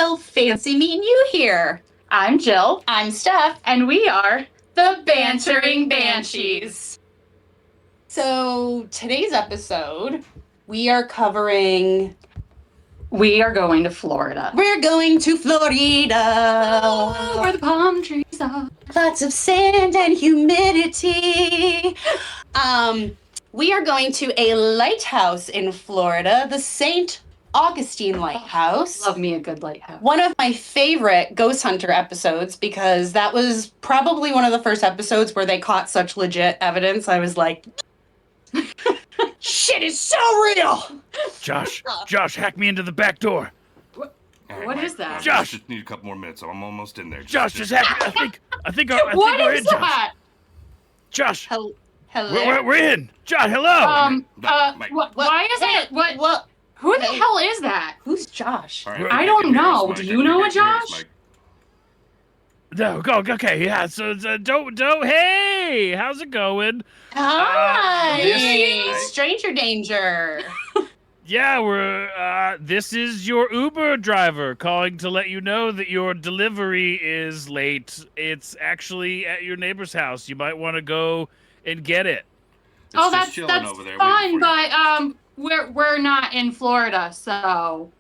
Well, fancy meeting you here. I'm Jill. I'm Steph. And we are the Bantering Banshees. So today's episode, we are covering... We are going to Florida. We're going to Florida. Oh, where the palm trees are. Lots of sand and humidity. We are going to a lighthouse in Florida, the St. Augustine Lighthouse. Love me a good lighthouse. One of my favorite Ghost Hunter episodes, because that was probably one of the first episodes where they caught such legit evidence. I was like, shit is so real. Josh, hack me into the back door. What is that? Josh, I just need a couple more minutes. I'm almost in there. Josh, just hack me. I think What we're is in, that? Josh. Hello. We're in. Josh, hello. Why is it? What? Who the hell is that? Who's Josh? Right, I don't know. Do you know a Josh? No, go. Okay, yeah. So don't. Hey, how's it going? Hi, stranger danger. Yeah, this is your Uber driver calling to let you know that your delivery is late. It's actually at your neighbor's house. You might want to go and get it. That's over there fine, but we're not in Florida, so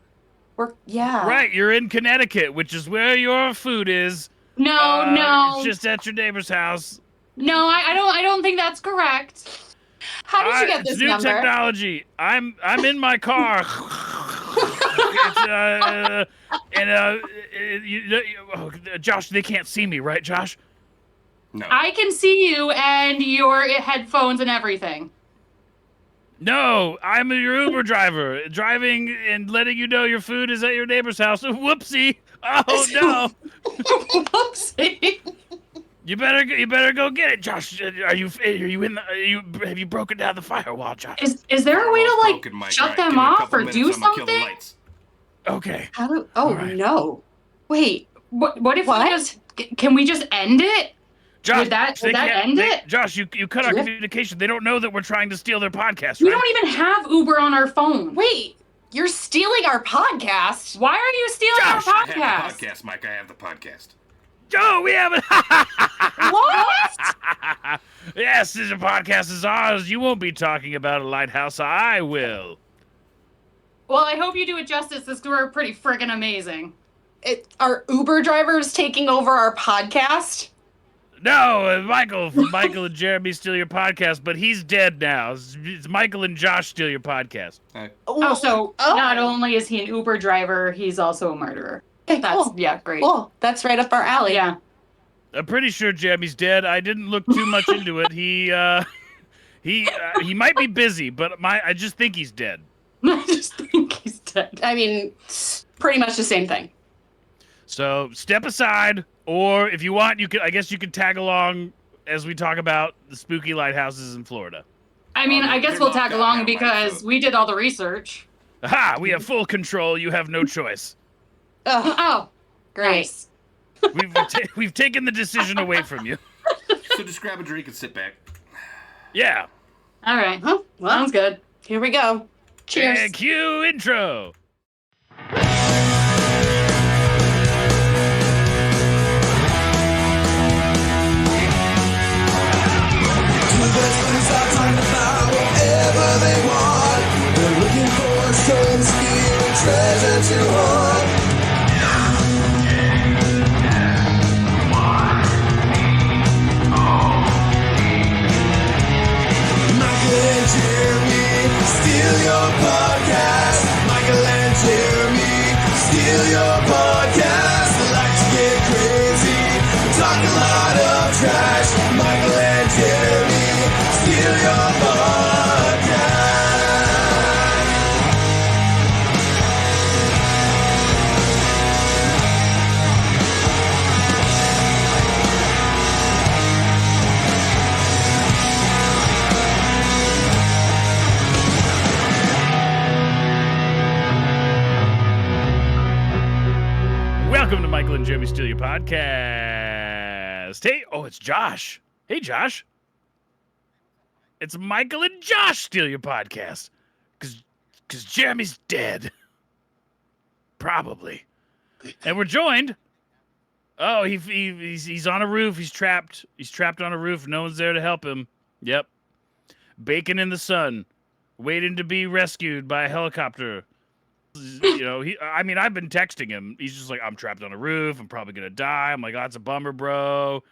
Right, you're in Connecticut, which is where your food is. No. It's just at your neighbor's house. No, I don't think that's correct. How did you get this it's new number? technology. I'm in my car. Josh, they can't see me, right, Josh? No. I can see you and your headphones and everything. No, I'm your Uber driver, driving and letting you know your food is at your neighbor's house. Whoopsie! Oh no! Whoopsie. You better go get it, Josh. Have you broken down the firewall, Josh? Is there a way to shut them off or do something? Okay. Right. No. Wait. What if can we just end it? Josh, would that end it? Josh, you cut our communication. They don't know that we're trying to steal their podcast, We right? don't even have Uber on our phone. Wait, you're stealing our podcast? Why are you stealing our I have podcast? the podcast, Mike. I have the podcast. Oh, we haven't. What? Yes, this podcast is ours. You won't be talking about a lighthouse. I will. Well, I hope you do it justice, because we're pretty friggin' amazing. Are Uber drivers taking over our podcast? No, Michael and Jeremy steal your podcast, but he's dead now. It's Michael and Josh steal your podcast. So not only is he an Uber driver, he's also a murderer. Okay, cool. Yeah, great. Cool. That's right up our alley. Yeah. I'm pretty sure Jeremy's dead. I didn't look too much into it. He might be busy, but I just think he's dead. I just think he's dead. I mean, it's pretty much the same thing. So step aside, or if you want, I guess you could tag along as we talk about the spooky lighthouses in Florida. I mean, I guess we'll tag along because we did all the research. Aha! We have full control. You have no choice. Oh, great. Nice. We've taken the decision away from you. So just grab a drink and sit back. Yeah. All right. Well, Sounds good. Here we go. Cheers. And cue intro. They want. They're looking for some steal treasure to hold. Michael and Jeremy steal your podcast. Michael and Jeremy steal your podcast. They like to get crazy, talk a lot of trash. Michael and Jeremy steal your podcast. Welcome to Michael and Jeremy Steal Your Podcast. Hey, it's Josh. Hey, Josh. It's Michael and Josh Steal Your Podcast. Because Jeremy's dead. Probably. And we're joined. Oh, he's on a roof. He's trapped. He's trapped on a roof. No one's there to help him. Yep. Baking in the sun, waiting to be rescued by a helicopter. You know, I've been texting him. He's just like, I'm trapped on a roof. I'm probably gonna die. I'm like, oh, that's a bummer, bro.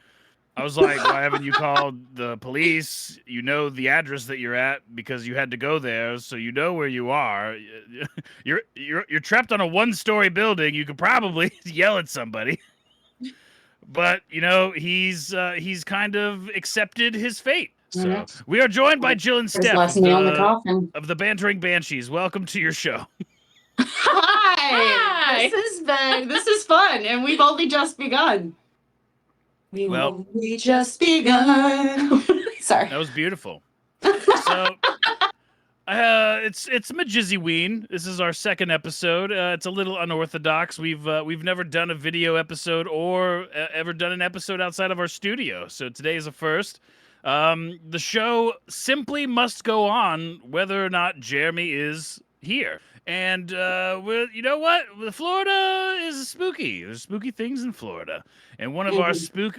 I was like, why haven't you called the police? You know the address that you're at because you had to go there, so you know where you are. You're trapped on a one-story building. You could probably yell at somebody. But, you know, he's kind of accepted his fate. So we are joined by Jill and Steph less nail in the coffin. of the Bantering Banshees. Welcome to your show. Hi. This is fun, and we've only just begun. We just begun. Sorry. That was beautiful. So it's MJSYWEEN. This is our second episode. It's a little unorthodox. We've never done a video episode or ever done an episode outside of our studio. So today is a first. The show simply must go on whether or not Jeremy is here. And you know what? Florida is spooky. There's spooky things in Florida. And one of our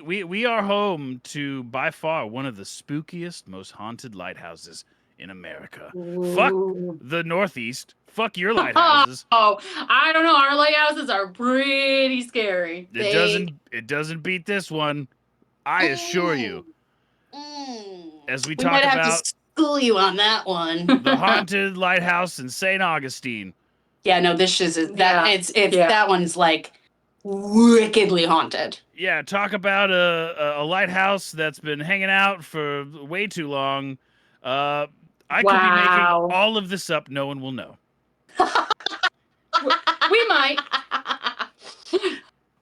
we are home to by far one of the spookiest, most haunted lighthouses in America. Fuck the Northeast. Fuck your lighthouses. Oh, I don't know. Our lighthouses are pretty scary. It doesn't beat this one. I assure you. As we talk might about have to school you on that one. the haunted lighthouse in St. Augustine. Yeah, no, this is that one's like wickedly haunted. Yeah, talk about a lighthouse that's been hanging out for way too long. I could be making all of this up. No one will know. We might.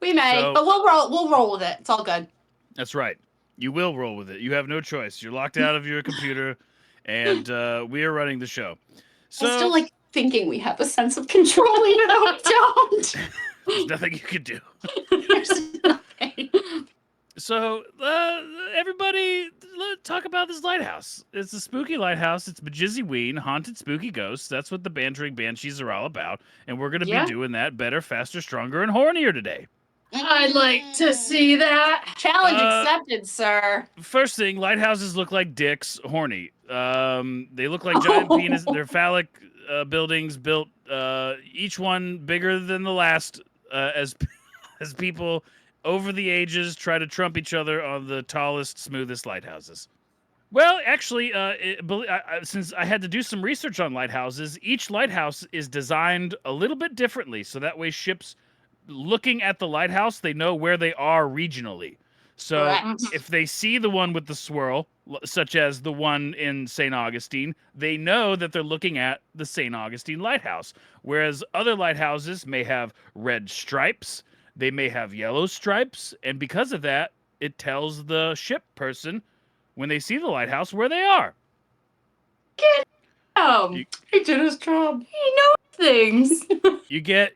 We may, So- but we'll roll with it. It's all good. That's right. You will roll with it. You have no choice. You're locked out of your computer, and we are running the show. So I still like thinking we have a sense of control, even though we don't. there's nothing you can do. There's nothing. So everybody, talk about this lighthouse. It's a spooky lighthouse. It's MJSYWEEN, haunted spooky ghosts. That's what the Bantering Banshees are all about, and we're going to be doing that better, faster, stronger, and hornier today. I'd like to see that. Challenge accepted, sir. First thing, lighthouses look like dicks, horny. They look like giant penis. They're phallic buildings built, each one bigger than the last, as people over the ages try to trump each other on the tallest, smoothest lighthouses. Well, actually, since I had to do some research on lighthouses, each lighthouse is designed a little bit differently, so that way ships looking at the lighthouse, they know where they are regionally. So if they see the one with the swirl, such as the one in St. Augustine, they know that they're looking at the St. Augustine lighthouse. Whereas other lighthouses may have red stripes, they may have yellow stripes, and because of that, it tells the ship person when they see the lighthouse where they are. He did his job. He knows things. You get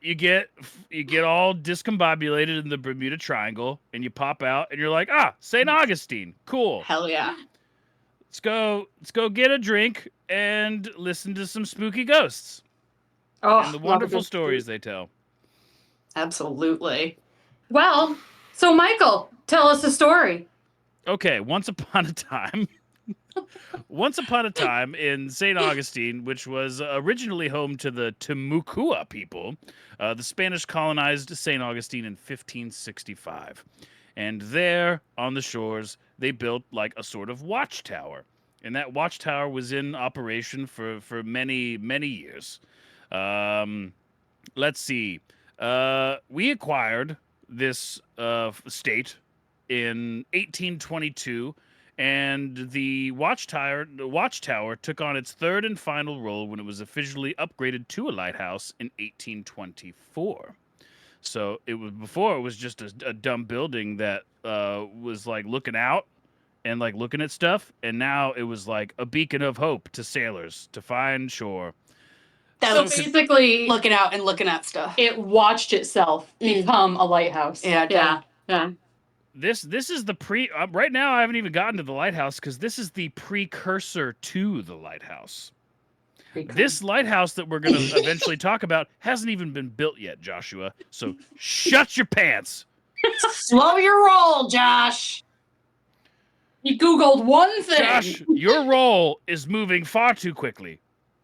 all discombobulated in the Bermuda Triangle, and you pop out, and you're like, St. Augustine, cool. Hell yeah. Let's go get a drink and listen to some spooky ghosts and the wonderful stories they tell. Absolutely. Well, so Michael, tell us a story. Okay, once upon a time in St. Augustine, which was originally home to the Timucua people, the Spanish colonized St. Augustine in 1565. And there, on the shores, they built like a sort of watchtower. And that watchtower was in operation for many, many years. Let's see. We acquired this state in 1822, and the watchtower took on its third and final role when it was officially upgraded to a lighthouse in 1824. So before it was just a dumb building that was like looking out and like looking at stuff, and now it was like a beacon of hope to sailors to find shore. So basically, looking out and looking at stuff. it watched itself become a lighthouse. Yeah. This is the right now I haven't even gotten to the lighthouse because this is the precursor to the lighthouse. This lighthouse that we're going to eventually talk about hasn't even been built yet, Joshua. So shut your pants. Slow your roll, Josh. He Googled one thing. Josh, your roll is moving far too quickly,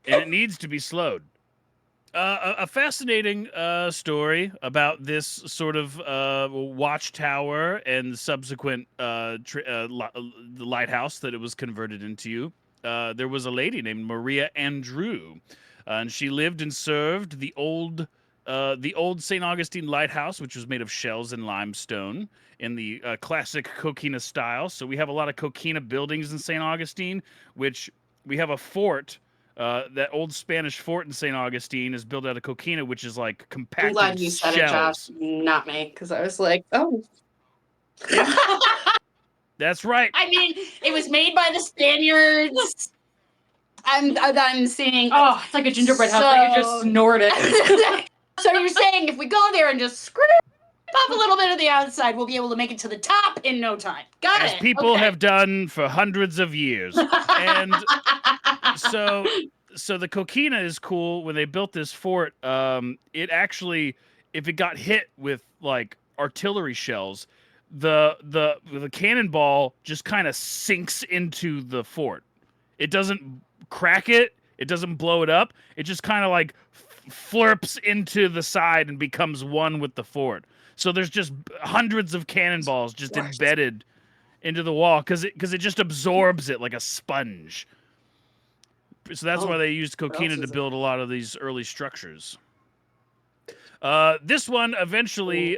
and it needs to be slowed. A fascinating story about this sort of watchtower and subsequent the lighthouse that it was converted into. There was a lady named Maria Andrew, and she lived and served the old St. Augustine lighthouse, which was made of shells and limestone in the classic coquina style. So we have a lot of coquina buildings in St. Augustine, which we have a fort. That old Spanish fort in St. Augustine is built out of coquina, which is like I'm compacted glad you said it, shells. Josh, not me, because I was like, oh. That's right. I mean, it was made by the Spaniards. I'm seeing. Oh, it's like a gingerbread house. I could just snort it. So you're saying if we go there and just scrape up a little bit of the outside, we'll be able to make it to the top in no time. Got As it. people Okay. have done for hundreds of years. And so the coquina is cool. When they built this fort, it actually, if it got hit with like artillery shells, the cannonball just kind of sinks into the fort. It doesn't crack it. It doesn't blow it up. It just kind of like flirps into the side and becomes one with the fort. So there's just hundreds of cannonballs just embedded into the wall because it just absorbs it like a sponge. So that's why they used coquina to build a lot of these early structures. This one eventually,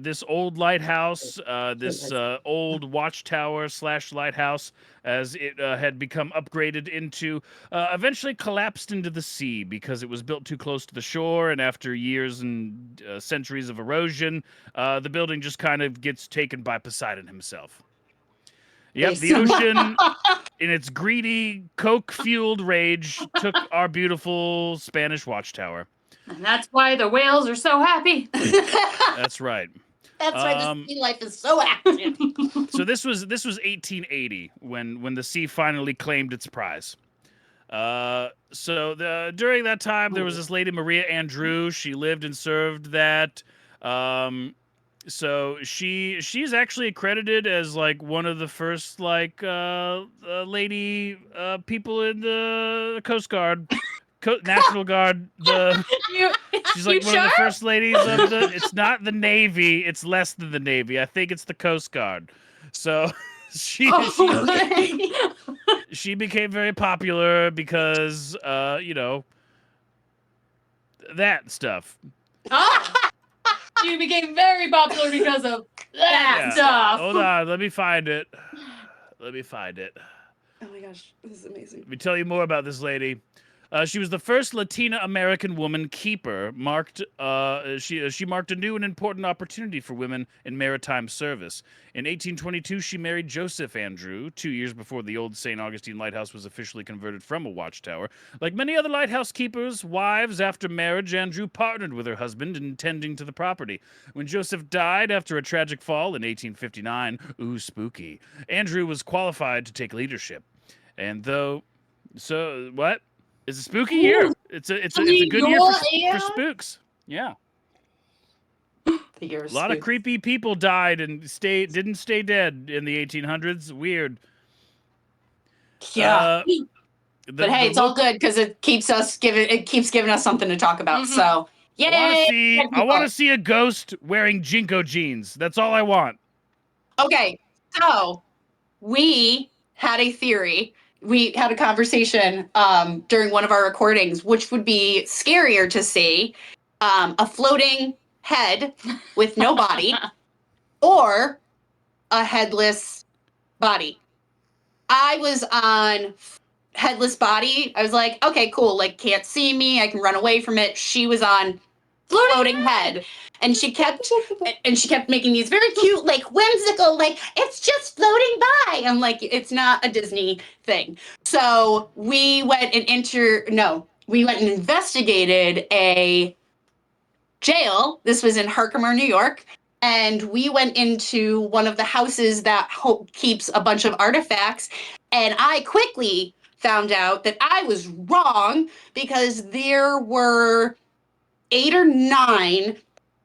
this old lighthouse, this old watchtower / lighthouse, as it had become upgraded into, eventually collapsed into the sea because it was built too close to the shore, and after years and centuries of erosion, the building just kind of gets taken by Poseidon himself. Yep, the ocean, in its greedy, coke-fueled rage, took our beautiful Spanish watchtower. And that's why the whales are so happy. That's right. That's why the sea life is so active. So this was 1880 when the sea finally claimed its prize. During that time there was this lady Maria Andrew. She lived and served that. So she's actually accredited as like one of the first like lady people in the Coast Guard. National Guard. She's like one of the first ladies of the. It's not the Navy. It's less than the Navy. I think it's the Coast Guard. So she became very popular because that stuff. You became very popular because of that stuff. Hold on, let me find it. Oh my gosh, this is amazing. Let me tell you more about this lady. She was the first Latina American woman keeper. She marked a new and important opportunity for women in maritime service. In 1822, she married Joseph Andrew, 2 years before the old St. Augustine Lighthouse was officially converted from a watchtower. Like many other lighthouse keepers' wives, after marriage, Andrew partnered with her husband in tending to the property. When Joseph died after a tragic fall in 1859, ooh, spooky, Andrew was qualified to take leadership. And what? It's a spooky year. It's a good year for spooks. Yeah. A lot of creepy people died and didn't stay dead in the 1800s. Weird. Yeah. But hey, it's all good because it keeps giving us something to talk about. Mm-hmm. So yay! I want to see a ghost wearing Jinko jeans. That's all I want. Okay, so we had a theory. We had a conversation during one of our recordings, which would be scarier to see, a floating head with no body or a headless body. I was on headless body. I was like, okay, cool. Like, can't see me. I can run away from it. She was on floating head. And she kept making these very cute, like whimsical, like it's just floating by. I'm like, it's not a Disney thing. So we went and investigated a jail. This was in Herkimer, New York. And we went into one of the houses that keeps a bunch of artifacts. And I quickly found out that I was wrong because there were 8 or 9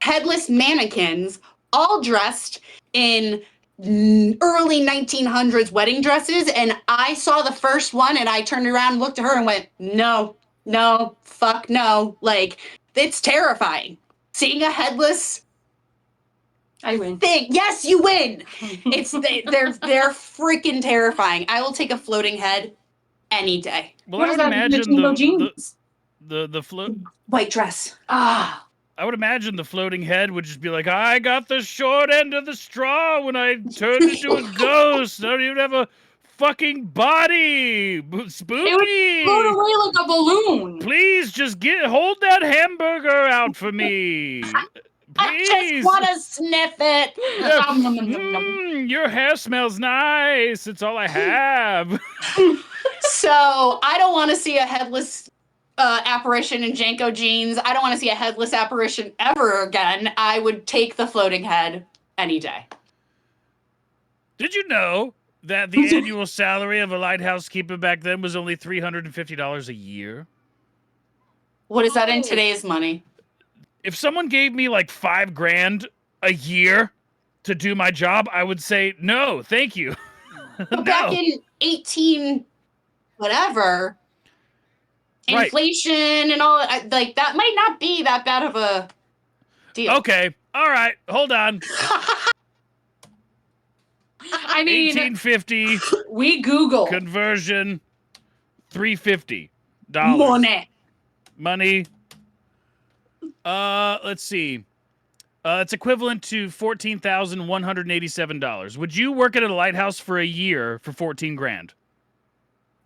headless mannequins all dressed in early 1900s wedding dresses, and I saw the first one and I turned around and looked at her and went, no, fuck no. Like, it's terrifying. Seeing a headless I win. thing. Yes, you win. They're freaking terrifying. I will take a floating head any day. Well, What I does would that mean, imagine Jingle jeans? the float. White dress. Ah. I would imagine the floating head would just be like, I got the short end of the straw when I turned into a ghost. I don't even have a fucking body. Spooky. It would float away like a balloon. Please just hold that hamburger out for me. I just Please. want to sniff it. Yeah. Nom, nom, nom, nom, nom. Your hair smells nice. It's all I have. So I don't want to see a headless apparition in Janko jeans. I don't want to see a headless apparition ever again. I would take the floating head any day. Did you know that the annual salary of a lighthouse keeper back then was only $350 a year? What is that in today's money? If someone gave me like $5,000 a year to do my job, I would say no, thank you. But back in 18 whatever, Right. inflation and all, like, that might not be that bad of a deal. Okay, all right, hold on. I mean, 1850 we Google. conversion, $350. Money. Let's see. It's equivalent to $14,187. Would you work at a lighthouse for a year for $14,000?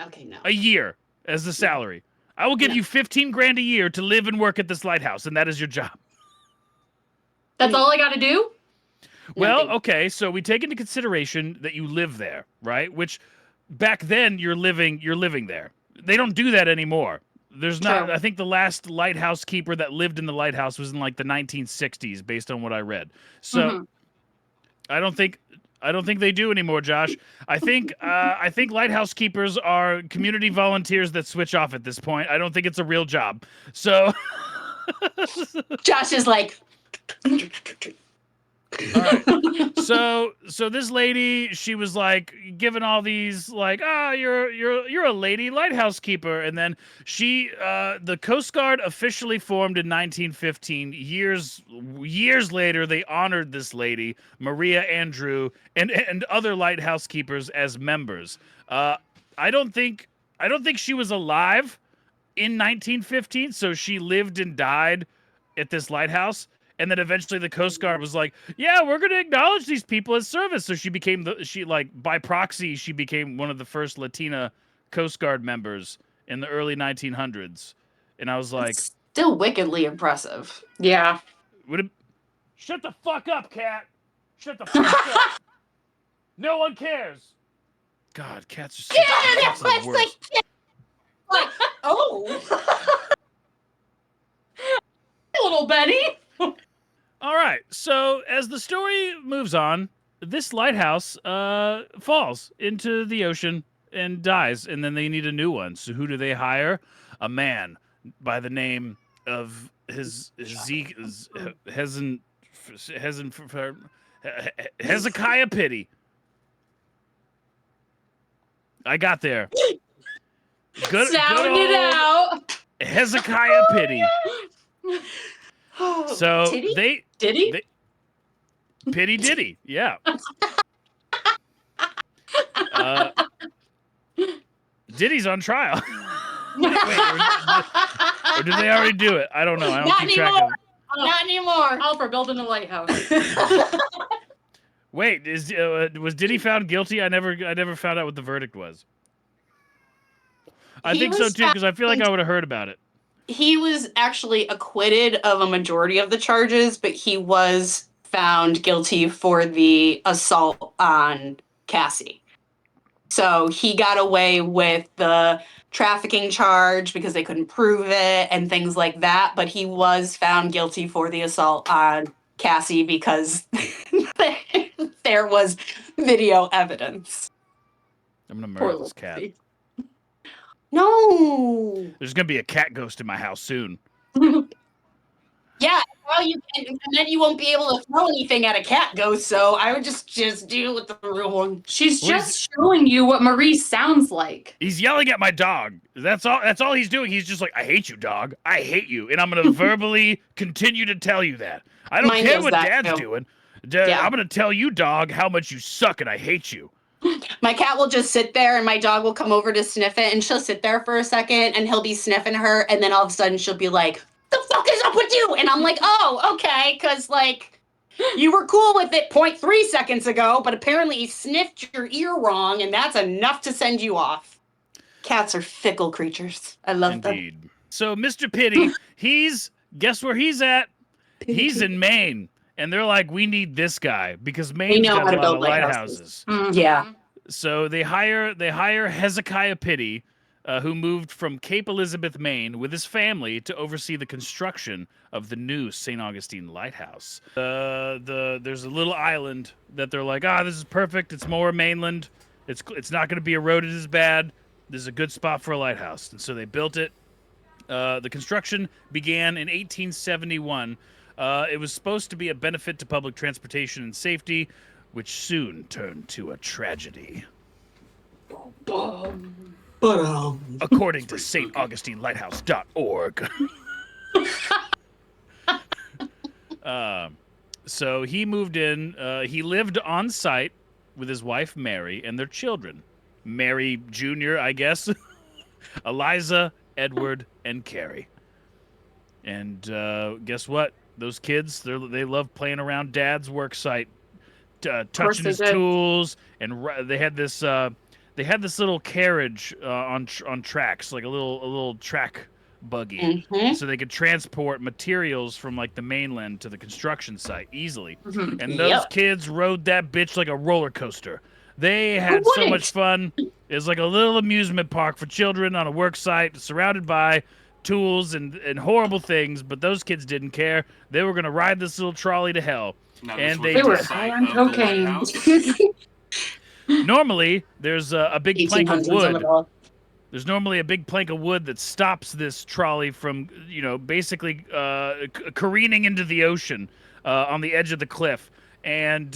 Okay, no. A year as the salary. I will give No. you $15,000 a year to live and work at this lighthouse, and that is your job. That's all I got to do? Well, thank you. okay, so we take into consideration that you live there, right? Which back then you're living there. They don't do that anymore. There's not. True. I think the last lighthouse keeper that lived in the lighthouse was in like the 1960s, based on what I read. So Mhm. I don't think they do anymore, Josh. I think lighthouse keepers are community volunteers that switch off at this point. I don't think it's a real job. So Josh is like, all right. So this lady, she was like given all these like, you're a lady lighthouse keeper, and then the Coast Guard officially formed in 1915. Years later, they honored this lady, Maria Andrew, and other lighthouse keepers as members. I don't think she was alive in 1915, so she lived and died at this lighthouse. And then eventually the Coast Guard was like, yeah, we're going to acknowledge these people as service. So she became by proxy, she became one of the first Latina Coast Guard members in the early 1900s. And I was like, it's still wickedly impressive. Yeah. shut the fuck up, cat. Shut the fuck up. No one cares. God, cats are so cats are the worst. Like, oh. Little Betty. All right. So as the story moves on, this lighthouse falls into the ocean and dies, and then they need a new one. So who do they hire? A man by the name of Hezekiah Pity. I got there. Sound it out. Hezekiah Pity. So Titty? Did he? Pity Diddy, yeah. Diddy's on trial. Wait, or did they already do it? I don't know. I don't Not keep track of anymore. it. Not anymore. All for building a lighthouse. Wait, was Diddy found guilty? I never found out what the verdict was. I He think so was too, because I feel like I would have heard about it. He was actually acquitted of a majority of the charges, but he was found guilty for the assault on Cassie. So he got away with the trafficking charge because they couldn't prove it and things like that. But he was found guilty for the assault on Cassie because there was video evidence. I'm gonna Poor murder this cat. Lucy. No. There's gonna be a cat ghost in my house soon. Yeah, well, and then you won't be able to throw anything at a cat ghost. So I would just deal with the real one. She's What just showing you what Marie sounds like. He's yelling at my dog. That's all he's doing. He's just like, I hate you, dog. I hate you. And I'm going to verbally continue to tell you that. I don't Mine care does what that, Dad's too. doing. Yeah. I'm going to tell you, dog, how much you suck and I hate you. My cat will just sit there and my dog will come over to sniff it and she'll sit there for a second and he'll be sniffing her and then all of a sudden she'll be like, the fuck is up with you? And I'm like, oh, okay, because like you were cool with it 0.3 seconds ago, but apparently he sniffed your ear wrong and that's enough to send you off. Cats are fickle creatures. I love them. Indeed. So Mr. Pity, guess where he's at? He's in Maine. And they're like, we need this guy because Maine's know got how a to lot build of lighthouses. lighthouses. Yeah. So they hire Hezekiah Pity, who moved from Cape Elizabeth, Maine, with his family to oversee the construction of the new St. Augustine Lighthouse. There's a little island that they're like, this is perfect. It's more mainland. It's not going to be eroded as bad. This is a good spot for a lighthouse. And so they built it. The construction began in 1871. It was supposed to be a benefit to public transportation and safety, which soon turned to a tragedy. According to StAugustineLighthouse.org. So he moved in. He lived on site with his wife, Mary, and their children. Mary Jr., I guess. Eliza, Edward, and Carrie. And guess what? Those kids, they love playing around Dad's work site, touching his tools, and they had this little carriage on tracks, like a little track buggy, so they could transport materials from like the mainland to the construction site easily. And those kids rode that bitch like a roller coaster. They had so much fun. It was like a little amusement park for children on a work site, surrounded by tools and horrible things, but those kids didn't care. They were going to ride this little trolley to hell. Now, and They were high on cocaine. Normally, there's a big plank of wood. There's normally a big plank of wood that stops this trolley from, basically careening into the ocean on the edge of the cliff. And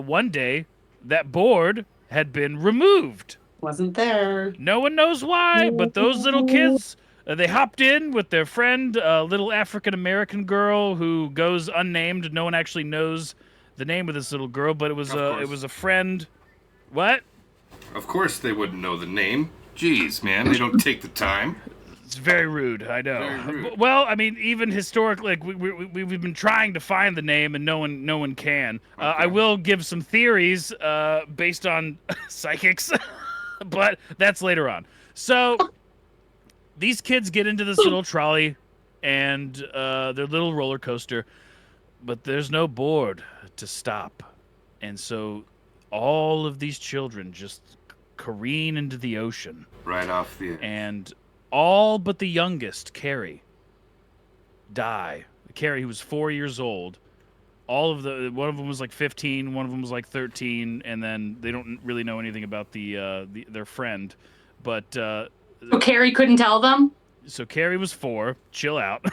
one day, that board had been removed. Wasn't there. No one knows why, but those little kids... they hopped in with their friend, a little African-American girl who goes unnamed. No one actually knows the name of this little girl, but it was a friend. What? Of course they wouldn't know the name. Jeez, man, they don't take the time. It's very rude, I know. Very rude. Well, I mean, even historically, like, we've been trying to find the name, and no one can. Okay. I will give some theories based on psychics, but that's later on. So... These kids get into this little trolley and their little roller coaster, but there's no board to stop. And so all of these children just careen into the ocean. Right off the edge. And all but the youngest, Carrie, die. Carrie, who was 4 years old. One of them was like 15, one of them was like 13, and then they don't really know anything about their friend. But... So Carrie couldn't tell them? So Carrie was 4. Chill out.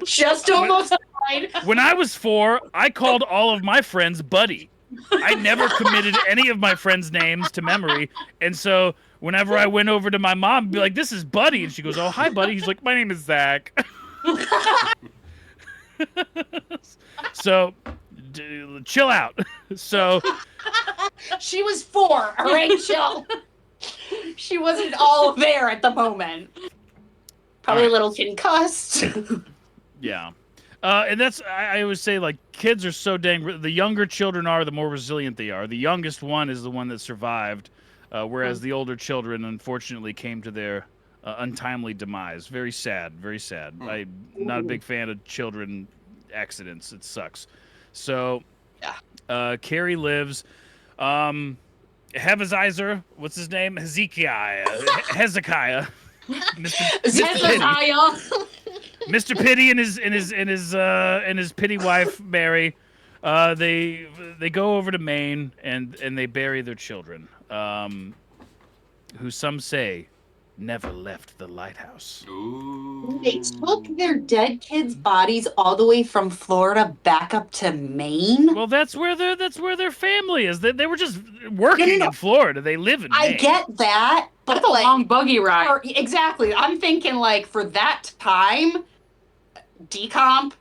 Just almost died. When I was 4, I called all of my friends Buddy. I never committed any of my friends' names to memory. And so whenever I went over to my mom, I'd be like, this is Buddy. And she goes, oh, hi, Buddy. He's like, my name is Zach. So, chill out. So... She was 4, all right, chill. She wasn't all there at the moment. Probably a little concussed. Yeah. And that's, I always say, like, kids are so the younger children are, the more resilient they are. The youngest one is the one that survived, whereas the older children, unfortunately, came to their untimely demise. Very sad, very sad. I'm not a big fan of children accidents. It sucks. So, Carrie lives... Hezekiah, what's his name? Hezekiah. Mr. Pity and his pity wife Mary, they go over to Maine and they bury their children. who some say never left the lighthouse. Ooh. They took their dead kids' bodies all the way from Florida back up to Maine. Well, that's where their family is. They were just working No. in Florida. They live in Maine. I get that, but That's a long buggy ride. exactly. I'm thinking like for that time, decomp,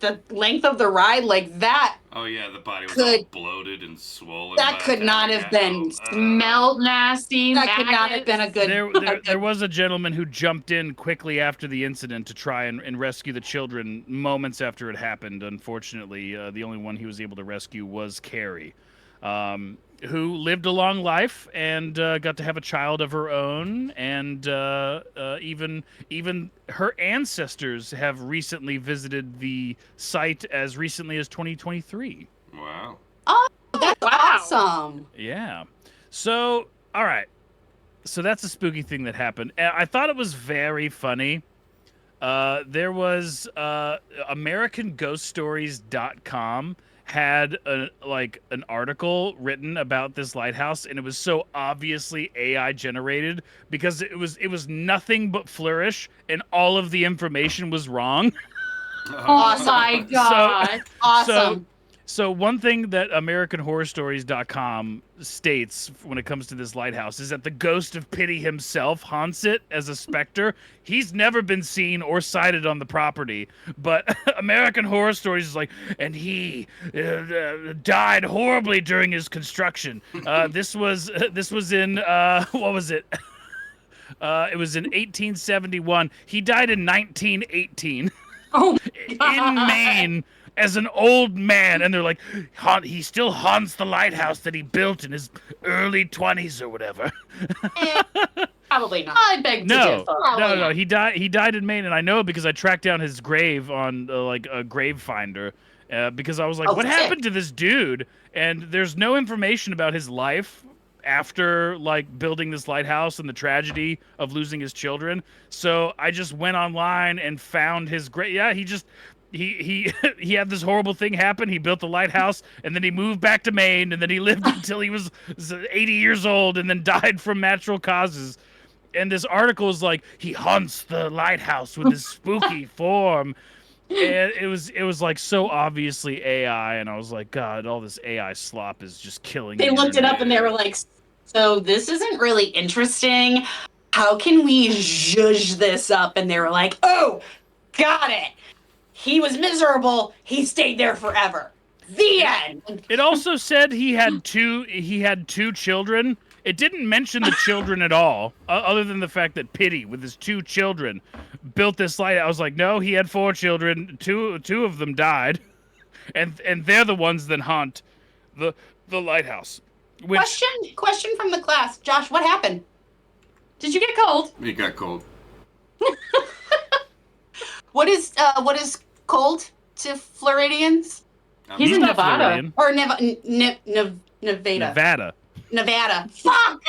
the length of the ride, like that. Oh yeah, the body was Could- all bloated and swollen. That by the could time not it have got been out. Smelled nasty. That could not have been a good. There was a gentleman who jumped in quickly after the incident to try and rescue the children moments after it happened. Unfortunately, the only one he was able to rescue was Carrie, who lived a long life and got to have a child of her own. And even her ancestors have recently visited the site as recently as 2023. Wow. That's Wow. awesome. Yeah. So, all right. So that's a spooky thing that happened. I thought it was very funny. There was AmericanGhostStories.com had an article written about this lighthouse, and it was so obviously AI generated because it was nothing but flourish, and all of the information was wrong. Oh my god. Awesome. So one thing that AmericanHorrorStories.com states when it comes to this lighthouse is that the ghost of Pity himself haunts it as a specter. He's never been seen or sighted on the property, but American Horror Stories is like, and he died horribly during his construction. This was in what was it? It was in 1871. He died in 1918 Oh in Maine. As an old man, and they're like, he still haunts the lighthouse that he built in his early 20s or whatever. Probably not. I beg to No, differ. no. He died in Maine, and I know because I tracked down his grave on like a grave finder, because I was like, what happened to this dude? And there's no information about his life after like building this lighthouse and the tragedy of losing his children. So I just went online and found his grave. Yeah, he had this horrible thing happen. He built the lighthouse, and then he moved back to Maine, and then he lived until he was 80 years old, and then died from natural causes. And this article is like, he haunts the lighthouse with his spooky form. And it was like so obviously AI, and I was like, God, all this AI slop is just killing They the looked it internet. up and they were like, so this isn't really interesting. How can we zhuzh this up? And they were like, oh, got it. He was miserable. He stayed there forever. The end. It also said he had two children. It didn't mention the children at all, other than the fact that Pity, with his 2 children, built this light. I was like, no, he had 4 children. Two of them died, and they're the ones that haunt the lighthouse. Which, Question from the class. Josh, what happened? Did you get cold? It got cold. What is cold to Floridians? He's in not Nevada. Floridian. Or Nevada. Nevada. Fuck.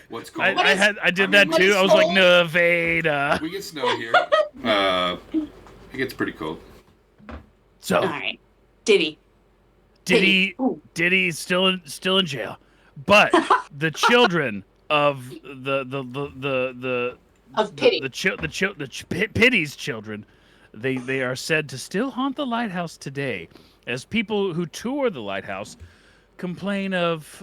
What's cold? I did that too. I was like, Nevada. We get snow here. It gets pretty cold. So All right. Diddy. Diddy's still in jail, but the children of the Of Pity. Pity's children, they are said to still haunt the lighthouse today, as people who tour the lighthouse complain of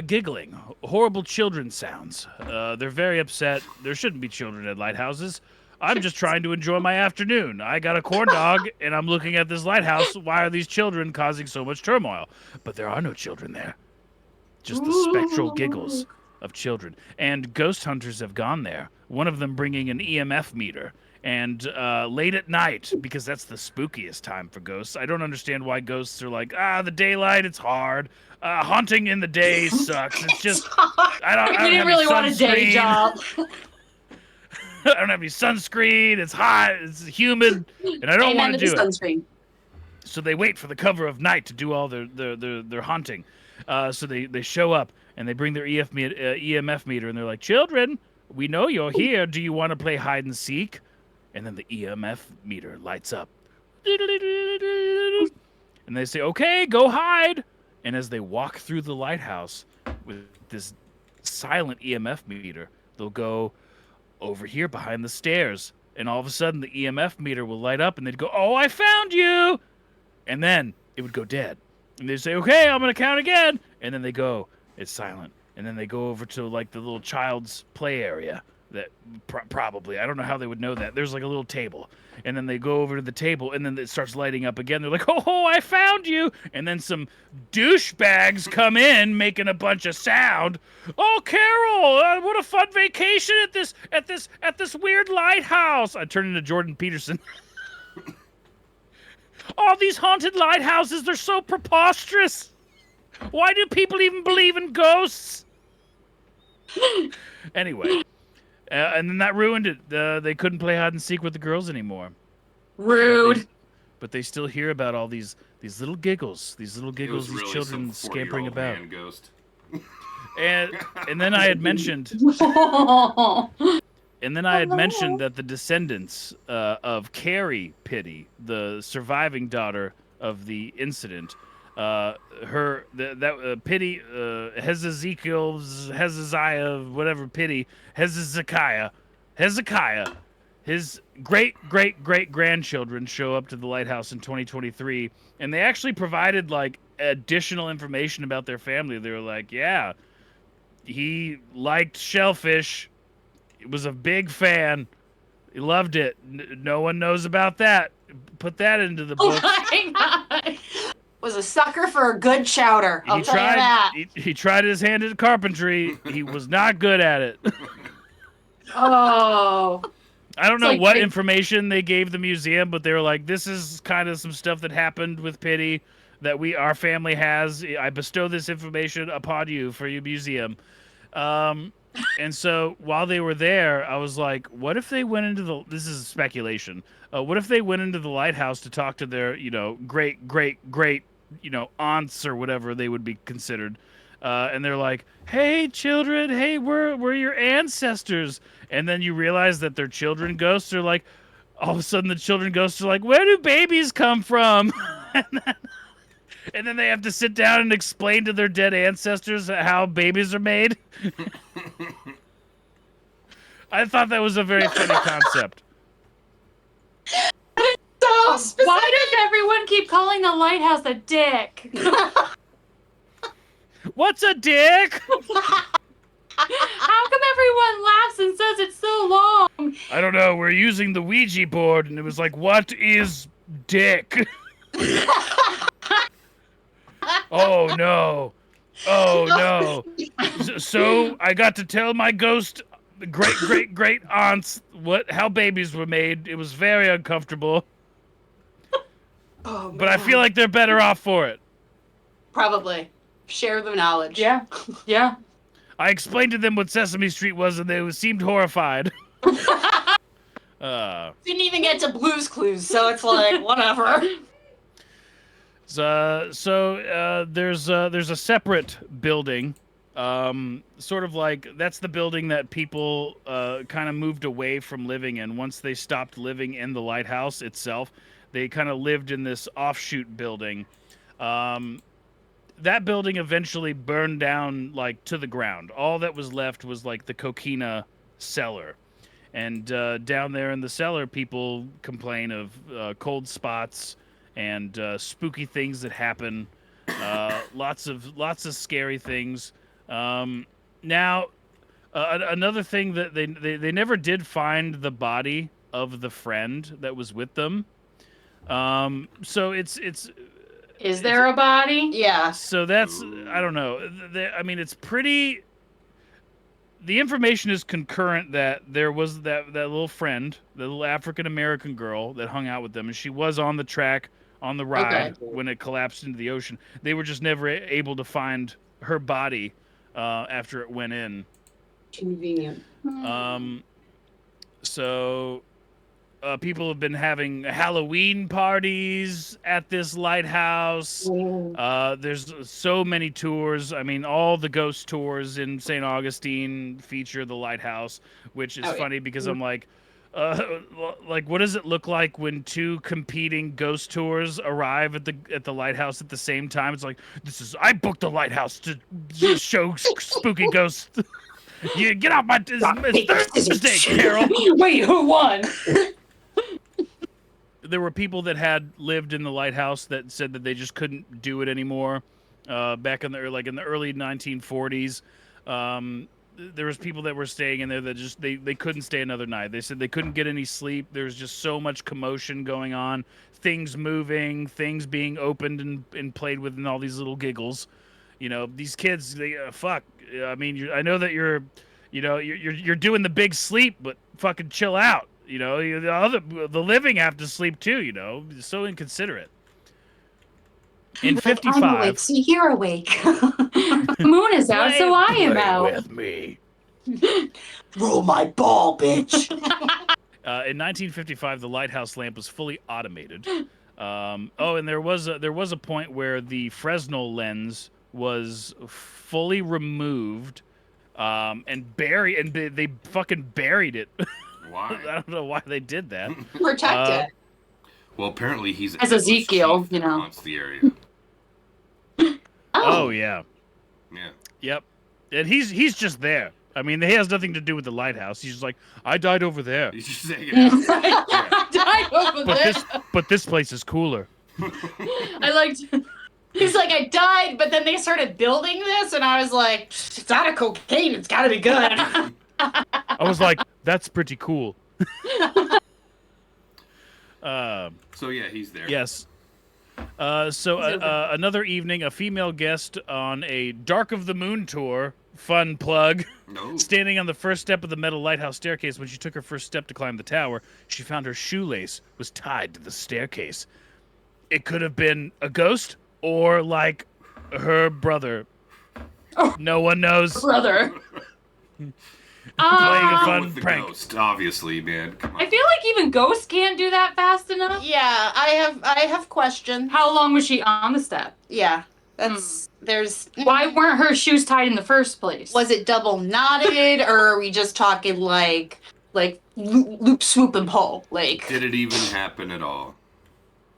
giggling, horrible children sounds. They're very upset. There shouldn't be children at lighthouses. I'm just trying to enjoy my afternoon. I got a corn dog, and I'm looking at this lighthouse. Why are these children causing so much turmoil? But there are no children there. Just the spectral giggles of children. And ghost hunters have gone there, one of them bringing an EMF meter. And late at night, because that's the spookiest time for ghosts. I don't understand why ghosts are like, the daylight, it's hard. Haunting in the day sucks. It's just, I don't You didn't have really any want a day sunscreen. job. I don't have any sunscreen. It's hot. It's humid, and I don't want to do it. Sunscreen. So they wait for the cover of night to do all their hunting. So they show up and they bring their EMF meter, and they're like, "Children, we know you're here. Do you want to play hide and seek?" And then the EMF meter lights up, and they say, "Okay, go hide." And as they walk through the lighthouse with this silent EMF meter, they'll go over here behind the stairs. And all of a sudden, the EMF meter will light up, and they'd go, "Oh, I found you!" And then it would go dead. And they'd say, "Okay, I'm going to count again." And then they go, it's silent. And then they go over to, like, the little child's play area. That probably, I don't know how they would know that. There's, like, a little table. And then they go over to the table, and then it starts lighting up again. They're like, "Oh, I found you!" And then some douchebags come in, making a bunch of sound. "Oh, Carol, what a fun vacation at this weird lighthouse." I turn into Jordan Peterson. "All these haunted lighthouses, they're so preposterous. Why do people even believe in ghosts?" Anyway, and then that ruined it. They couldn't play hide and seek with the girls anymore. Rude. But they still hear about all these little giggles, these It was children really some scampering 40-year-old about. man ghost. And then I had mentioned, that the descendants of Carrie Pitty, the surviving daughter of the incident, Pitty, Hezekiah, whatever Pitty, Hezekiah, his great-great-great-grandchildren show up to the lighthouse in 2023, and they actually provided, like, additional information about their family. They were like, "Yeah, he liked shellfish. He was a big fan. He loved it. No one knows about that. Put that into the book." Oh my god. Was a sucker for a good chowder. I'll tell you that. He tried his hand at carpentry. He was not good at it. Oh. I don't know like what big- information they gave the museum, but they were like, "This is kind of some stuff that happened with Pitty that our family has. I bestow this information upon you for your museum." And so while they were there, I was like, what if they went into this is speculation. What if they went into the lighthouse to talk to their, great, aunts or whatever they would be considered. And they're like, "Hey, children, hey, we're your ancestors." And then you realize that their children ghosts are like, all of a sudden the children ghosts are like, "Where do babies come from?" And then they have to sit down and explain to their dead ancestors how babies are made. I thought that was a very funny concept. So specific. Why does everyone keep calling the lighthouse a dick? What's a dick? How come everyone laughs and says it's so long? I don't know. We're using the Ouija board, and it was like, "What is dick?" Oh no. Oh no. So I got to tell my ghost great aunts how babies were made. It was very uncomfortable. Oh, But I feel like they're better off for it. probably share the knowledge. Yeah. Yeah. I explained to them what Sesame Street was, and they seemed horrified. Didn't even get to Blue's Clues, so it's like whatever. So there's a separate building, sort of like that's the building that people kind of moved away from living in once they stopped living in the lighthouse itself. They kind of lived in this offshoot building. That building eventually burned down, like, to the ground. All that was left was, like, the coquina cellar. And down there in the cellar, people complain of cold spots and spooky things that happen. Lots of scary things. Now, another thing that they never did find the body of the friend that was with them. So it's Is there a body? Yeah. so that's I don't know. I mean, it's pretty. The information is concurrent that there was that little friend, the little African American girl that hung out with them, and she was on the track on the ride when it collapsed into the ocean. They were just never able to find her body after it went in. Convenient. So people have been having Halloween parties at this lighthouse. There's so many tours. I mean, all the ghost tours in St. Augustine feature the lighthouse, which is funny because I'm like, like, what does it look like when two competing ghost tours arrive at the lighthouse at the same time? It's like, I booked the lighthouse to show spooky ghosts. You get out my. It's Thursday, Carol. Wait, who won? There were people that had lived in the lighthouse that said that they just couldn't do it anymore. Back in the early 1940s, there was people that were staying in there that just they couldn't stay another night. They said they couldn't get any sleep. There was just so much commotion going on, things moving, things being opened and played with, and all these little giggles. You know, these kids, they fuck. I mean, I know that you're doing the big sleep, but fucking chill out. You know, the living have to sleep too. You know, so inconsiderate. In '55, I'm awake, so you're awake. The moon is out, so I am out. With me. Roll my ball, bitch. In 1955, the lighthouse lamp was fully automated. And there was a point where the Fresnel lens was fully removed, and buried, and they fucking buried it. Why? I don't know why they did that. Protect it. Well, apparently he's As Ezekiel, chief you that know. haunts the area. Oh yeah. Yeah. Yep. And he's just there. I mean, he has nothing to do with the lighthouse. He's just like, I died over there. He's just hanging out. I died over there. But this place is cooler. I liked. He's like, I died, but then they started building this, and I was like, it's out of cocaine. It's got to be good. I was like, that's pretty cool. So yeah, he's there. Yes. Another evening, a female guest on a Dark of the Moon tour, fun plug, No. standing on the first step of the metal lighthouse staircase. When she took her first step to climb the tower, she found her shoelace was tied to the staircase. It could have been a ghost or like her brother. Oh. No one knows. Brother. Playing a Go fun with the prank. ghost, obviously, man. Come on. I feel like even ghosts can't do that fast enough. Yeah, I have questions. How long was she on the step? Yeah, there's. Why weren't her shoes tied in the first place? Was it double knotted, or are we just talking like loop, swoop, and pull? Like Did it even happen at all?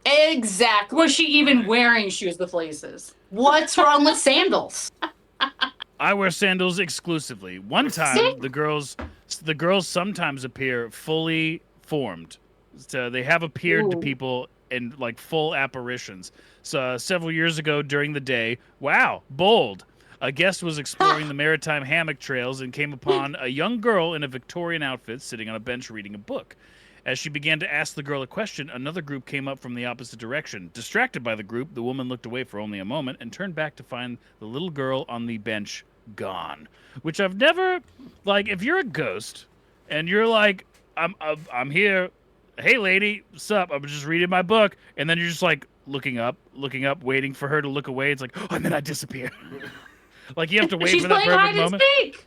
exactly. Was she even wearing shoes with laces? What's wrong with sandals? I wear sandals exclusively. One time, the girls sometimes appear fully formed. So they have appeared to Ooh. people in like full apparitions. So several years ago during the day, wow, bold. A guest was exploring the maritime hammock trails and came upon a young girl in a Victorian outfit sitting on a bench reading a book. As she began to ask the girl a question, another group came up from the opposite direction. Distracted by the group, the woman looked away for only a moment and turned back to find the little girl on the bench gone. Which I've never, like, if you're a ghost and you're like, I'm here, hey lady, what's up? I'm just reading my book, and then you're just like looking up, waiting for her to look away. It's like, oh, and then I disappear. Like you have to wait She's for that playing perfect hide and moment. speak.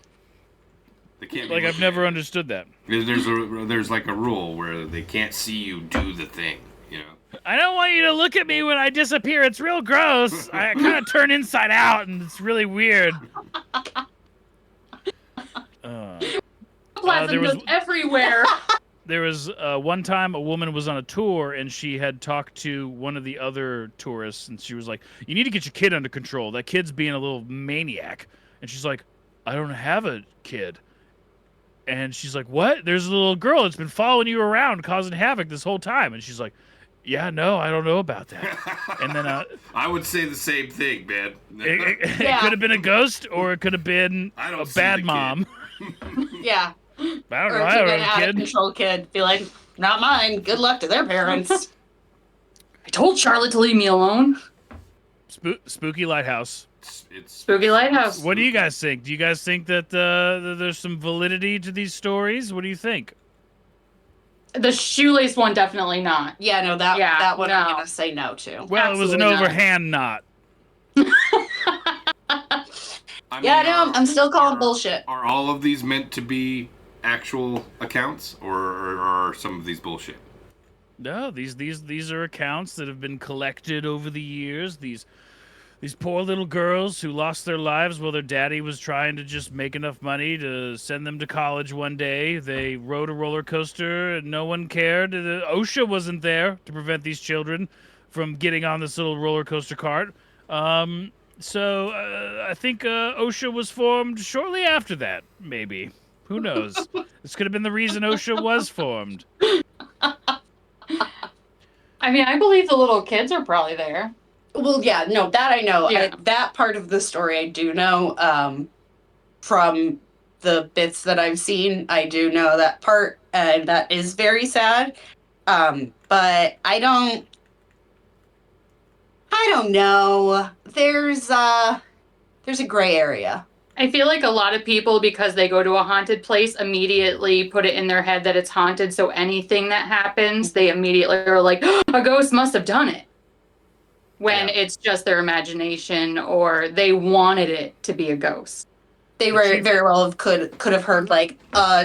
They can't. be Like I've looking never at understood that. you. There's like a rule where they can't see you do the thing. You know. I don't want you to look at me when I disappear. It's real gross. I kind of turn inside out, and it's really weird. Plasm there was- goes everywhere. There was one time a woman was on a tour, and she had talked to one of the other tourists, and she was like, you need to get your kid under control. That kid's being a little maniac. And she's like, I don't have a kid. And she's like, what? There's a little girl that's been following you around, causing havoc this whole time. And she's like, yeah, no, I don't know about that. And then I would say the same thing, man. it Yeah. could have been a ghost, or it could have been I a don't see bad the kid. man. Yeah. I don't Or know. if I you're don't an have out a of kid. control kid, be like, not mine. Good luck to their parents. I told Charlotte to leave me alone. Spooky Lighthouse. It's Spooky Lighthouse. What do you guys think? Do you guys think that there's some validity to these stories? What do you think? The shoelace one, definitely not. Yeah, no, that Yeah, one I'm no. gonna say no to. Well, it was an Absolutely not. overhand knot. I Yeah, mean, no, I'm still calling are- bullshit. Are all of these meant to be actual accounts, or are some of these bullshit? No, these are accounts that have been collected over the years. These these poor little girls who lost their lives while their daddy was trying to just make enough money to send them to college one day. They rode a roller coaster and no one cared. OSHA wasn't there to prevent these children from getting on this little roller coaster cart. So I think OSHA was formed shortly after that, maybe. Who knows? This could have been the reason OSHA was formed. I mean, I believe the little kids are probably there. Well, yeah, no, that I know. Yeah. That part of the story I do know. From the bits that I've seen, I do know that part, and that is very sad. But I don't know. There's a gray area. I feel like a lot of people, because they go to a haunted place, immediately put it in their head that it's haunted. So anything that happens, they immediately are like, oh, a ghost must have done it. When it's just their imagination, or they wanted it to be a ghost. They were very well could have heard like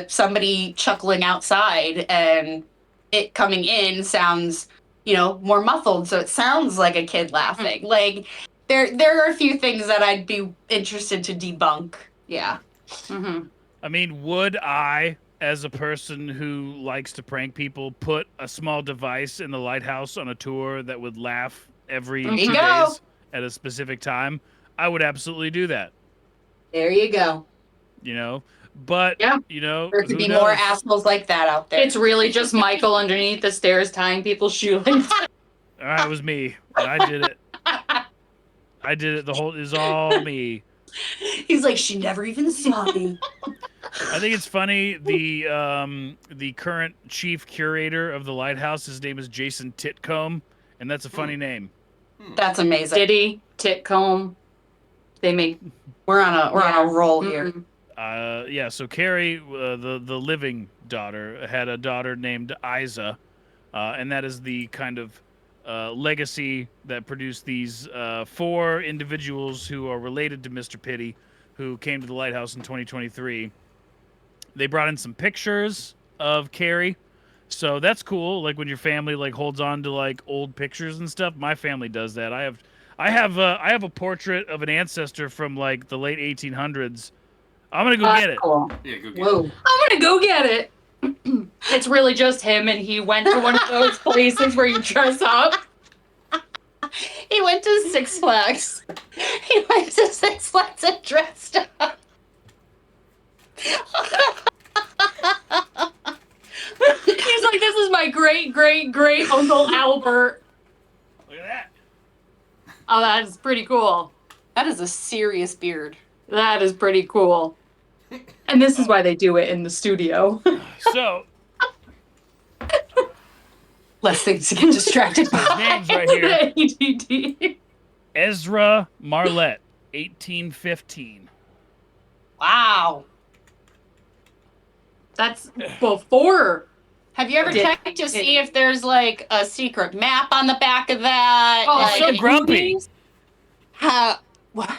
somebody chuckling outside, and it coming in sounds, more muffled, so it sounds like a kid laughing. Like there are a few things that I'd be interested to debunk. Yeah. Mm-hmm. I mean, would I, as a person who likes to prank people, put a small device in the lighthouse on a tour that would laugh every 2 days at a specific time? I would absolutely do that. There you go. But there could be more assholes like that out there. It's really just Michael underneath the stairs tying people's shoelaces. All right, it was me. I did it. It was all me. He's like, she never even saw me. I think it's funny. The current chief curator of the lighthouse, his name is Jason Titcomb, and that's a funny name. That's amazing. Diddy, Titcomb. They make. We're on a roll here. So Carrie, the living daughter, had a daughter named Isa, and that is the kind of legacy that produced these 4 individuals who are related to Mr. Pity, who came to the lighthouse in 2023. They brought in some pictures of Carrie, so that's cool. Like when your family holds on to old pictures and stuff. My family does that. I have a portrait of an ancestor from the late 1800s. I'm gonna go get it. Cool. Yeah, go get Whoa. it. I'm gonna go get it. It's really just him, and he went to one of those places where you dress up. He went to Six Flags. He went to Six Flags and dressed up. He's like, this is my great, great, great Uncle Albert. Look at that. Oh, that is pretty cool. That is a serious beard. That is pretty cool. And this is why they do it in the studio. So Less things to get distracted by. his name's right here. ADD. Ezra Marlette, 1815. Wow. That's before. Have you ever checked to see if there's a secret map on the back of that? Oh, so grumpy. What?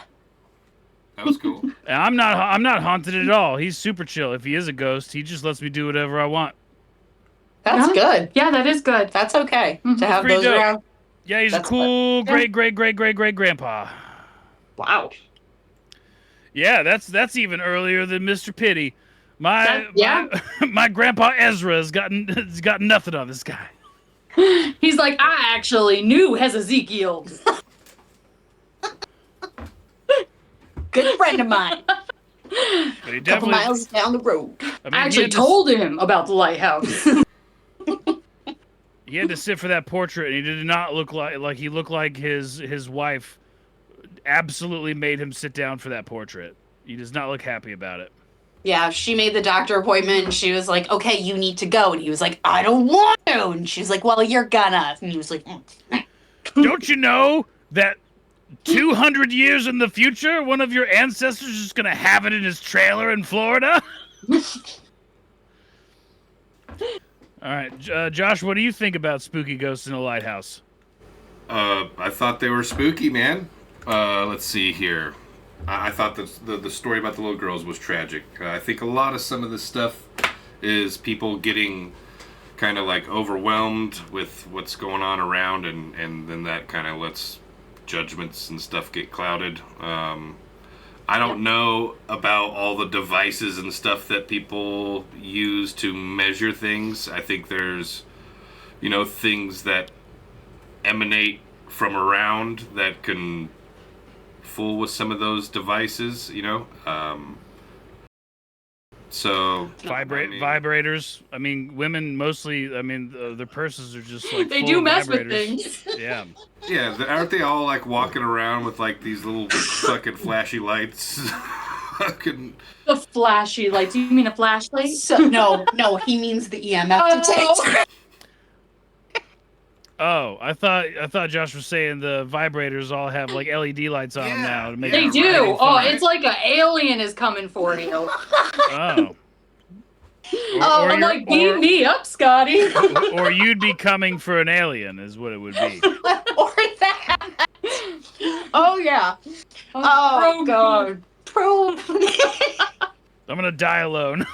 That was cool. And I'm not haunted at all. He's super chill. If he is a ghost, he just lets me do whatever I want. That's good. Yeah, that is good. That's okay to have Pretty those dope. around. Yeah, he's That's a cool great grandpa. Wow. Yeah, that's even earlier than Mr. Pity. My grandpa Ezra has gotten nothing on this guy. He's like, I actually knew Ezekiel. Good friend of mine. But he A couple definitely, miles down the road. I mean, I actually told him about the lighthouse. he had to sit for that portrait, and he did not look like he looked like his wife absolutely made him sit down for that portrait. He does not look happy about it. Yeah, she made the doctor appointment, and she was like, okay, you need to go. And he was like, I don't want to. And she's like, well, you're gonna. And he was like, Don't you know that 200 years in the future, one of your ancestors is just going to have it in his trailer in Florida? All right, Josh, what do you think about spooky ghosts in a lighthouse? I thought they were spooky, man. Let's see here. I thought the story about the little girls was tragic. I think a lot of some of this stuff is people getting kind of overwhelmed with what's going on around, and then that kind of lets judgments and stuff get clouded. I don't know about all the devices and stuff that people use to measure things. I think there's, things that emanate from around that can fool with some of those devices, So vibrators. I mean, women mostly. I mean, their purses are just like They full do of mess with vibrators. things. Yeah. yeah, aren't they all like walking around with like these little fucking flashy lights? Fucking The flashy lights. You mean a flashlight? So no, he means the EMF detector. Oh, I thought Josh was saying the vibrators all have like LED lights on them Yeah, now to make They it do. bright and Oh, fun. it's like an alien is coming for you. Oh. I'm like, beam me up, Scotty. or you'd be coming for an alien, is what it would be. Or that. Oh yeah. Oh god. Probe. I'm gonna die alone.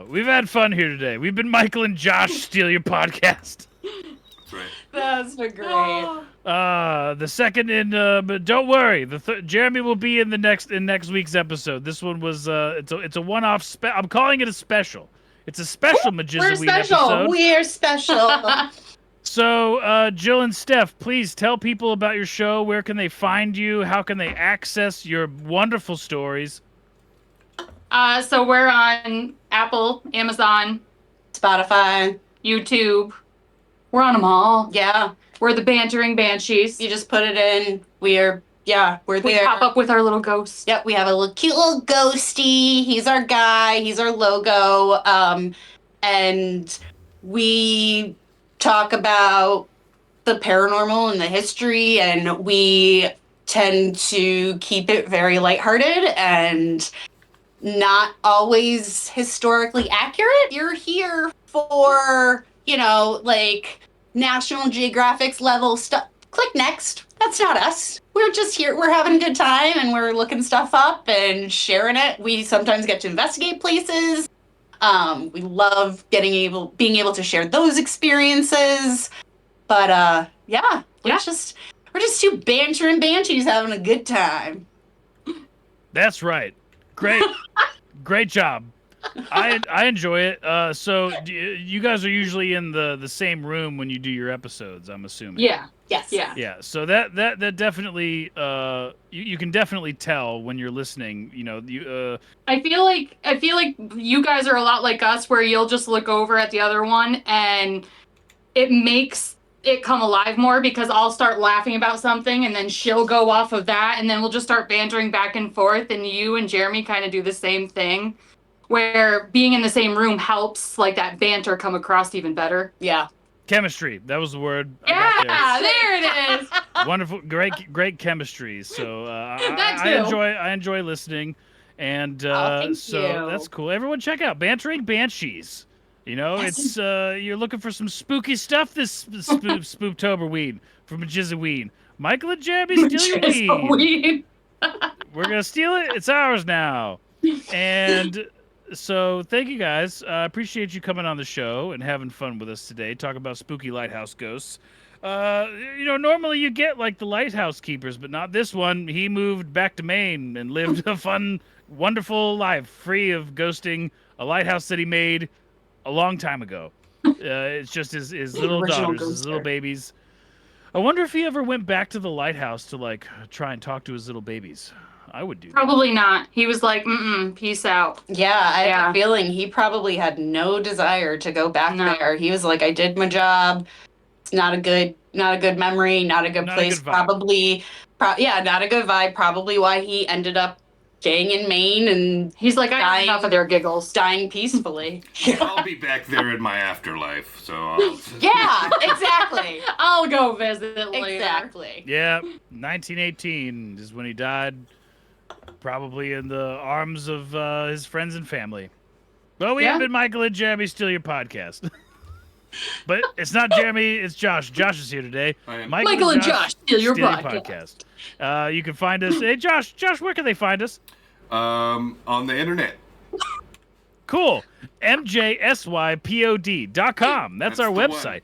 We've had fun here today. We've been Michael and Josh Steal Your Podcast. That's right. That's been great. The second but don't worry, Jeremy will be in next week's episode. This one was it's a one-off. I'm calling it a special. It's a special MJSYWEEN episode. We're special. So, Jill and Steph, please tell people about your show. Where can they find you? How can they access your wonderful stories? So we're on Apple, Amazon, Spotify. YouTube. We're on them all. Yeah. We're the Bantering Banshees. You just put it in. We're there. We pop up with our little ghost. Yep, we have a cute little ghosty. He's our guy. He's our logo. And we talk about the paranormal and the history, and we tend to keep it very lighthearted and not always historically accurate. You're here for, like National Geographic's level stuff. Click next. That's not us. We're just here. We're having a good time and we're looking stuff up and sharing it. We sometimes get to investigate places. We love being able to share those experiences. But we're just two bantering banshees having a good time. That's right. Great job. I enjoy it. So you guys are usually in the same room when you do your episodes, I'm assuming. Yeah. Yes. Yeah. Yeah. So that definitely you can definitely tell when you're listening. I feel like you guys are a lot like us, where you'll just look over at the other one and it makes it come alive more, because I'll start laughing about something and then she'll go off of that, and then we'll just start bantering back and forth, and you and Jeremy kind of do the same thing, where being in the same room helps like that banter come across even better. Yeah. Chemistry. That was the word. Yeah, there it is. Wonderful, great chemistry. So That I enjoy listening, and thank so you. that's cool. Everyone, check out Bantering Banshees. It's you're looking for some spooky stuff this Spooktoberween from MJSYWEEN. Michael and Jeremy, steal your weed. We're gonna steal it. It's ours now. And so thank you guys. I appreciate you coming on the show and having fun with us today. Talk about spooky lighthouse ghosts. Normally you get like the lighthouse keepers, but not this one. He moved back to Maine and lived a fun, wonderful life, free of ghosting a lighthouse that he made a long time ago. It's just his little daughters, his little babies. I wonder if he ever went back to the lighthouse to like try and talk to his little babies. I would do that. Probably not. He was like, peace out. Yeah, I have a feeling he probably had no desire to go back there. He was like, I did my job. It's not a good memory, not a good place. Probably, not a good vibe. Probably why he ended up staying in Maine, and he's like, I had enough of their giggles. Dying peacefully. I'll be back there in my afterlife, so Yeah, exactly. I'll go visit later. Exactly. Yeah, 1918 is when he died. Probably in the arms of his friends and family. Well, we have been Michael and Jeremy Steal Your Podcast. But it's not Jeremy, it's Josh. Josh is here today. Michael and Josh Steal Your Podcast. You can find us. Hey, Josh, where can they find us? on the internet. Cool. MJSYPOD.com. That's our the website.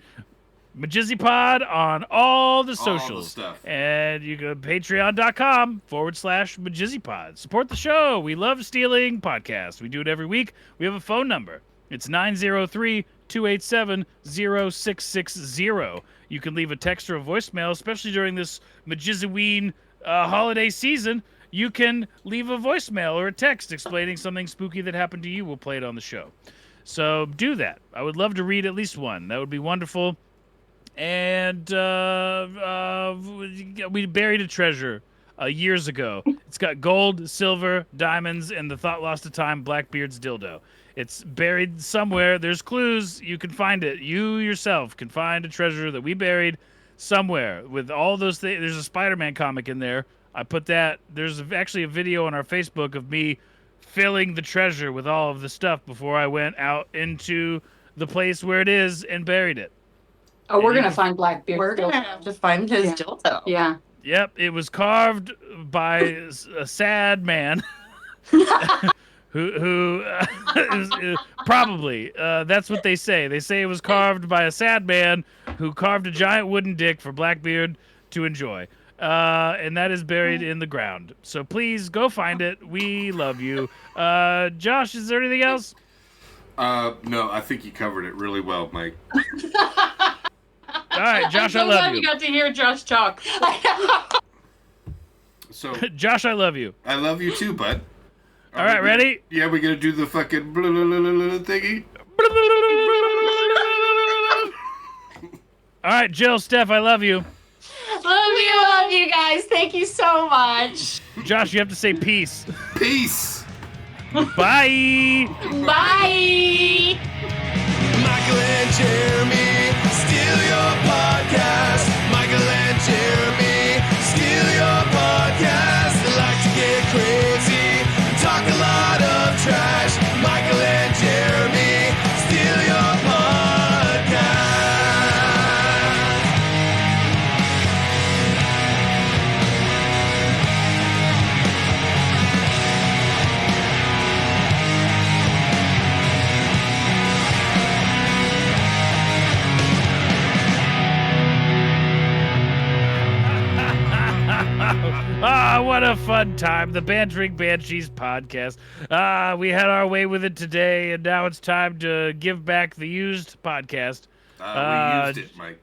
MJSYPod on all the All the socials. stuff. And you go to patreon.com/MJSYPod. Support the show. We love stealing podcasts. We do it every week. We have a phone number. It's 903-287-0660. You can leave a text or a voicemail, especially during this MJSYWEEN holiday season. You can leave a voicemail or a text explaining something spooky that happened to you. We'll play it on the show. So do that. I would love to read at least one. That would be wonderful. And we buried a treasure years ago. It's got gold, silver, diamonds, and the thought lost to time Blackbeard's dildo. It's buried somewhere. There's clues. You can find it. You yourself can find a treasure that we buried somewhere with all those things. There's a Spider-Man comic in there. I put that. There's actually a video on our Facebook of me filling the treasure with all of the stuff before I went out into the place where it is and buried it. Oh, we're gonna find Blackbeard. We're gonna have to find his dildo. Yeah. Yep, it was carved by a sad man. who probably that's what they say. They say it was carved by a sad man who carved a giant wooden dick for Blackbeard to enjoy. And that is buried in the ground. So please go find it. We love you. Josh, is there anything else? No, I think you covered it really well, Mike. All right, Josh, I I'm so glad love we you. got to hear Josh talk. So Josh, I love you. I love you too, bud. All right, ready? Yeah, we're gonna do the fucking blah, blah, blah, blah, blah, thingy. All right, Jill, Steph, I love you. Love you guys. Thank you so much. Josh, you have to say peace. Peace. Bye. Bye. Michael and Jeremy steal your podcast. Michael and Jeremy steal your podcast. They like to get crazy, talk a lot of trash. Michael and Jeremy steal your podcast. Ah, what a fun time. The Bantering Banshees podcast. We had our way with it today, and now it's time to give back the used podcast. We used it, Mike.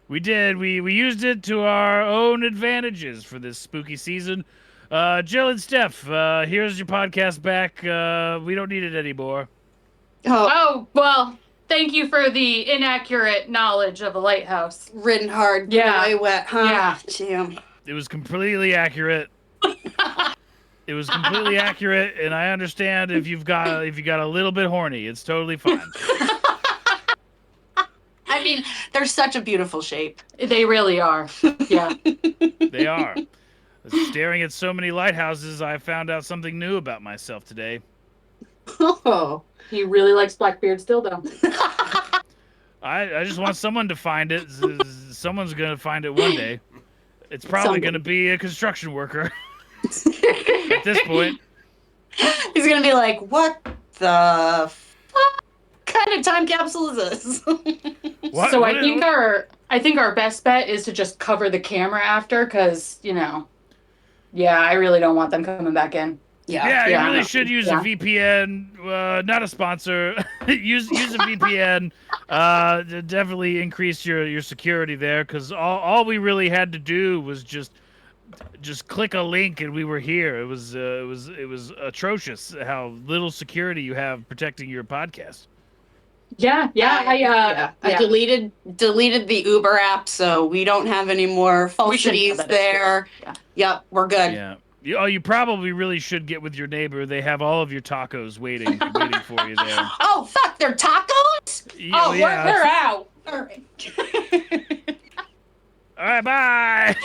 We did. We used it to our own advantages for this spooky season. Jill and Steph, here's your podcast back. We don't need it anymore. Oh, well, thank you for the inaccurate knowledge of a lighthouse. Ridden hard, Yeah. way wet, huh? Yeah. Damn. It was completely accurate. It was completely accurate, and I understand if you got a little bit horny, it's totally fine. I mean, they're such a beautiful shape. They really are. Yeah. They are. Staring at so many lighthouses, I found out something new about myself today. Oh. He really likes Blackbeard's dildo. I just want someone to find it. Someone's gonna find it one day. It's probably gonna be a construction worker at this point. He's gonna be like, what the fuck kind of time capsule is this? What? So What I is- think our best bet is to just cover the camera after, because yeah, I really don't want them coming back in. Yeah, Yeah. you really should use a VPN. Not a sponsor. use a VPN. To definitely increase your security there, because all we really had to do was just click a link and we were here. It was atrocious how little security you have protecting your podcast. I deleted the Uber app, so we don't have any more falsities that there. Yeah. Yep, we're good. Yeah. You probably really should get with your neighbor. They have all of your tacos waiting for you there. Oh fuck, they're tacos? Yeah, They're out. All right. All right, bye.